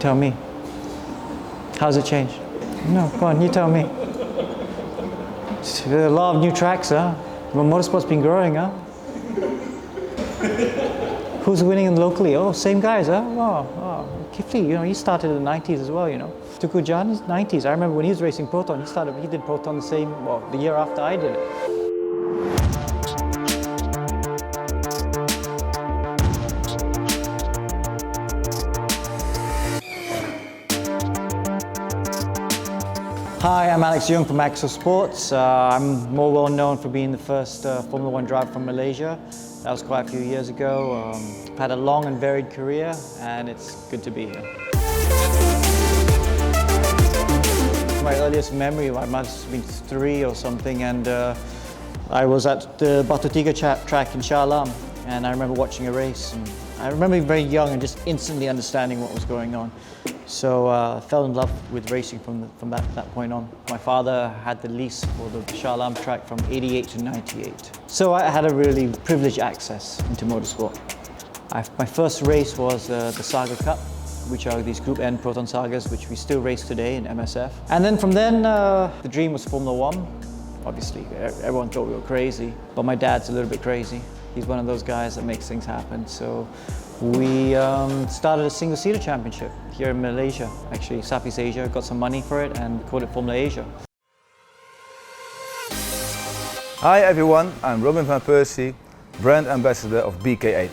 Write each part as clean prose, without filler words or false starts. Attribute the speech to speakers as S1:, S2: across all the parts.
S1: Tell me. How's it changed? No, go on, you tell me. There are a lot of new tracks, huh? Well, motorsport's been growing, huh? Who's winning locally? Oh, same guys, huh? Oh, Kifli, you know, he started in the 90s as well, you know. Tukujan is 90s. I remember when he was racing Proton, he did Proton the year after I did it. Hi, I'm Alex Yoong from Motorsports. I'm more well known for being the first Formula 1 driver from Malaysia. That was quite a few years ago. I've had a long and varied career, and it's good to be here. My earliest memory, I must have been 3 or something, and I was at the Batu Tiga track in Shah Alam, and I remember watching a race. And I remember being very young and just instantly understanding what was going on. So I fell in love with racing from that point on. My father had the lease for the Shah Alam track from 88 to 98. So I had a really privileged access into motorsport. My first race was the Saga Cup, which are these Group N Proton Sagas, which we still race today in MSF. And then from then, the dream was Formula 1. Obviously, everyone thought we were crazy, but my dad's a little bit crazy. He's one of those guys that makes things happen. So we started a single-seater championship here in Malaysia, actually, Southeast Asia, got some money for it and called it Formula Asia.
S2: Hi everyone, I'm Robin van Persie, brand ambassador of BK8.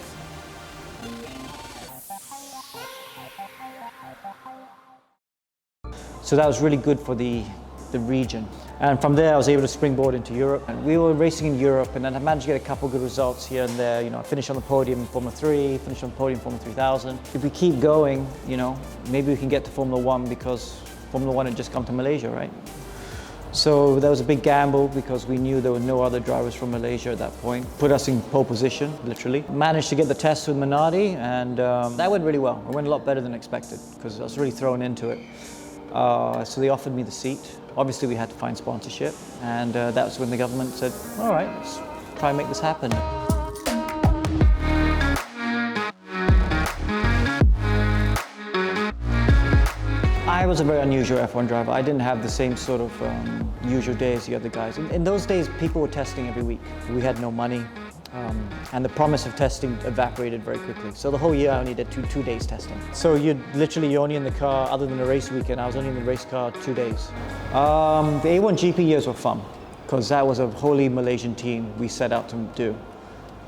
S1: So that was really good for the region. And from there I was able to springboard into Europe. And we were racing in Europe, and then I managed to get a couple good results here and there. You know, I finished on the podium in Formula 3, finished on the podium in Formula 3000. If we keep going, you know, maybe we can get to Formula 1 because Formula 1 had just come to Malaysia, right? So that was a big gamble because we knew there were no other drivers from Malaysia at that point. Put us in pole position, literally. Managed to get the test with Minardi, and that went really well. It went a lot better than expected because I was really thrown into it. So they offered me the seat. Obviously we had to find sponsorship, and that was when the government said, all right, let's try and make this happen. I was a very unusual F1 driver. I didn't have the same sort of usual day as the other guys. In those days, people were testing every week. We had no money, and the promise of testing evaporated very quickly. So the whole year I only did two days testing. So you're only in the car, other than the race weekend, I was only in the race car 2 days. The A1 GP years were fun, because that was a wholly Malaysian team we set out to do.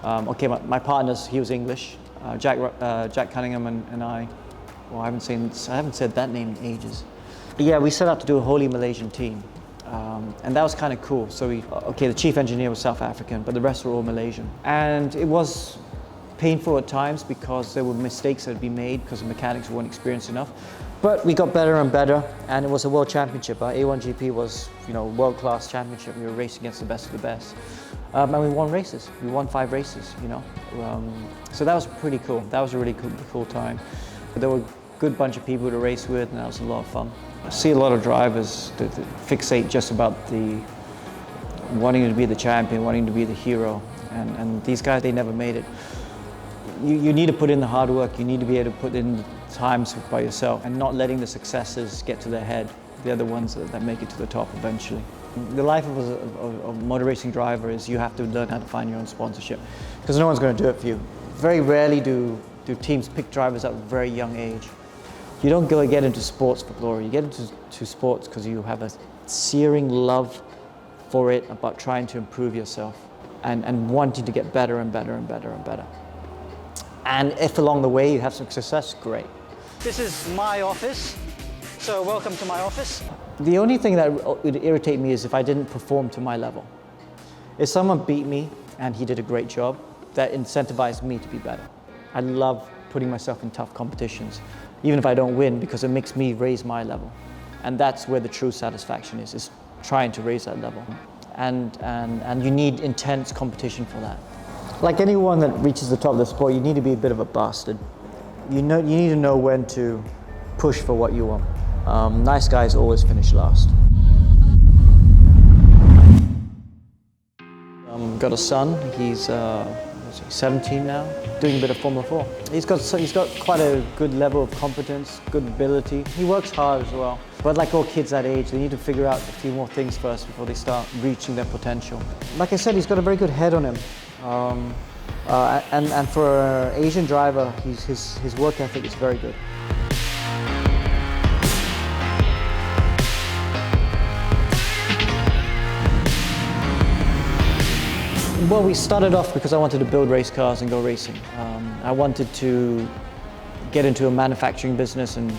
S1: Okay, my partners, he was English, Jack Cunningham and I. Well, I haven't said that name in ages. Yeah, we set out to do a wholly Malaysian team. And that was kind of cool. So the chief engineer was South African, but the rest were all Malaysian. And it was painful at times because there were mistakes that had been made because the mechanics weren't experienced enough. But we got better and better, and it was a world championship. Our A1GP was, you know, world-class championship. We were racing against the best of the best. And we won races. We won 5 races, you know. So that was pretty cool. That was a really cool time. But there were a good bunch of people to race with, and that was a lot of fun. I see a lot of drivers that fixate just about wanting to be the champion, wanting to be the hero, and these guys, they never made it. You need to put in the hard work, you need to be able to put in the times by yourself and not letting the successes get to their head. They're the ones that make it to the top eventually. The life of a motor racing driver is you have to learn how to find your own sponsorship because no one's going to do it for you. Very rarely do teams pick drivers at a very young age. You don't get into sports for glory. You get into sports because you have a searing love for it, about trying to improve yourself and wanting to get better and better and better and better. And if along the way you have some success, great. This is my office, so welcome to my office. The only thing that would irritate me is if I didn't perform to my level. If someone beat me and he did a great job, that incentivized me to be better. I love putting myself in tough competitions, even if I don't win, because it makes me raise my level. And that's where the true satisfaction is trying to raise that level. And you need intense competition for that. Like anyone that reaches the top of the sport, you need to be a bit of a bastard. You need to know when to push for what you want. Nice guys always finish last. Got a son, he's 17 now, doing a bit of Formula 4. He's got quite a good level of competence, good ability. He works hard as well. But like all kids that age, they need to figure out a few more things first before they start reaching their potential. Like I said, he's got a very good head on him. And for an Asian driver, his work ethic is very good. Well, we started off because I wanted to build race cars and go racing. I wanted to get into a manufacturing business and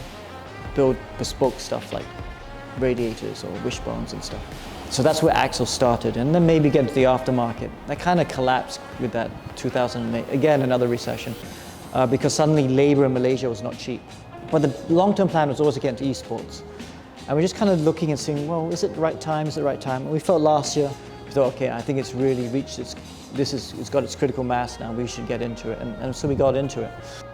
S1: build bespoke stuff like radiators or wishbones and stuff. So that's where Axle started, and then maybe get into the aftermarket. That kind of collapsed with that 2008, again another recession, because suddenly labor in Malaysia was not cheap. But the long-term plan was always to get into esports. And we're just kind of looking and saying, well, is it the right time, is it the right time? And we felt last year, we thought, okay, I think it's really reached it's got its critical mass now, we should get into it. And so we got into it.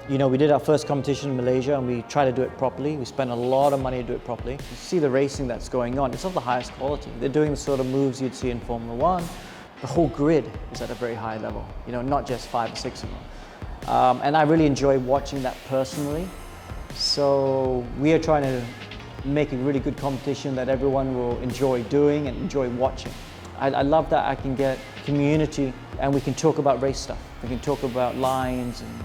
S1: You know, we did our first competition in Malaysia and we tried to do it properly. We spent a lot of money to do it properly. You see the racing that's going on, it's of the highest quality. They're doing the sort of moves you'd see in Formula 1. The whole grid is at a very high level, you know, not just 5 or 6 of them. And I really enjoy watching that personally. So we are trying to make a really good competition that everyone will enjoy doing and enjoy watching. I love that I can get community and we can talk about race stuff. We can talk about lines and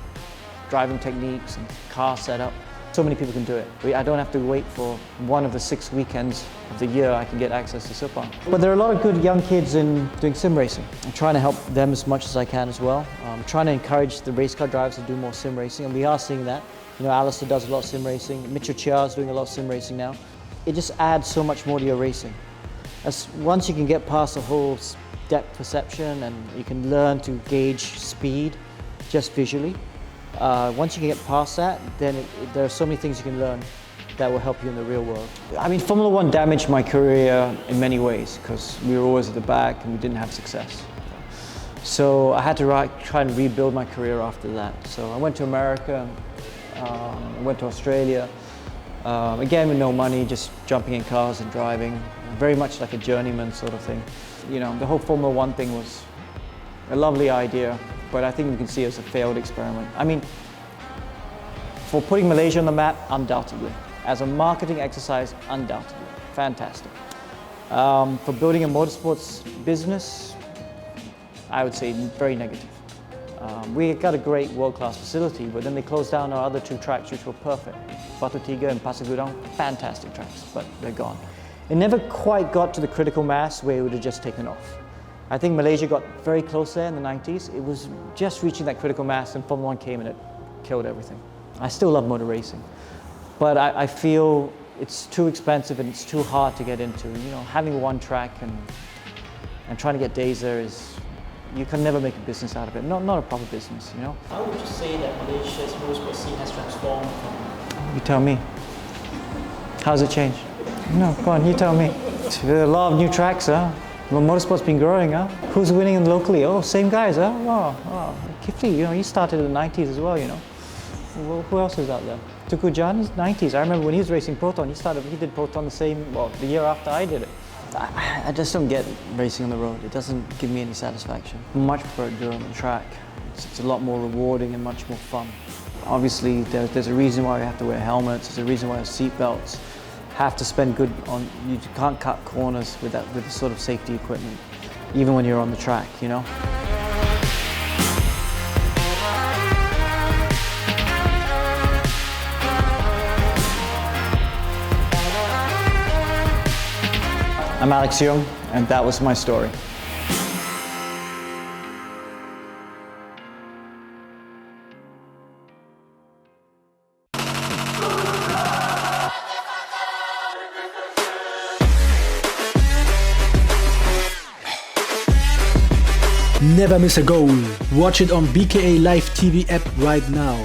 S1: driving techniques and car setup. So many people can do it. I don't have to wait for one of the 6 weekends of the year I can get access to Sepang. But there are a lot of good young kids in doing sim racing. I'm trying to help them as much as I can as well. I'm trying to encourage the race car drivers to do more sim racing, and we are seeing that. You know, Alistair does a lot of sim racing. Mitchell Chia is doing a lot of sim racing now. It just adds so much more to your racing. Once you can get past the whole depth perception and you can learn to gauge speed just visually, once you can get past that, then there are so many things you can learn that will help you in the real world. I mean, Formula 1 damaged my career in many ways because we were always at the back and we didn't have success. So I had to try and rebuild my career after that. So I went to America, I went to Australia, again with no money, just jumping in cars and driving, very much like a journeyman sort of thing. You know, the whole Formula 1 thing was a lovely idea, but I think you can see it as a failed experiment. I mean, for putting Malaysia on the map, undoubtedly. As a marketing exercise, undoubtedly. Fantastic. For building a motorsports business, I would say very negative. We got a great world-class facility, but then they closed down our other 2 tracks, which were perfect. Batu Tiga and Pasir Gudang, fantastic tracks, but they're gone. It never quite got to the critical mass where it would have just taken off. I think Malaysia got very close there in the 90s. It was just reaching that critical mass and Formula 1 came and it killed everything. I still love motor racing, but I feel it's too expensive and it's too hard to get into. You know, having one track and trying to get days there is, you can never make a business out of it. Not a proper business, you know.
S3: How would you say that Malaysia's motorsport scene has transformed?
S1: You tell me. How's it changed? No, go on, you tell me. There are a lot of new tracks, huh? Well, motorsport's been growing, huh? Who's winning locally? Oh, same guys, huh? Wow. Kifli, you know, he started in the 90s as well, you know. Well, who else is out there? Tuku Jan is 90s. I remember when he was racing Proton, he did Proton the year after I did it. I just don't get racing on the road. It doesn't give me any satisfaction. I much prefer to do it on the track. It's a lot more rewarding and much more fun. Obviously, there's a reason why we have to wear helmets. There's a reason why we have seat belts. Have to spend good on. You can't cut corners with the sort of safety equipment, even when you're on the track, you know. I'm Alex Yoong, and that was my story.
S4: Never miss a goal. Watch it on BKA Live TV app right now.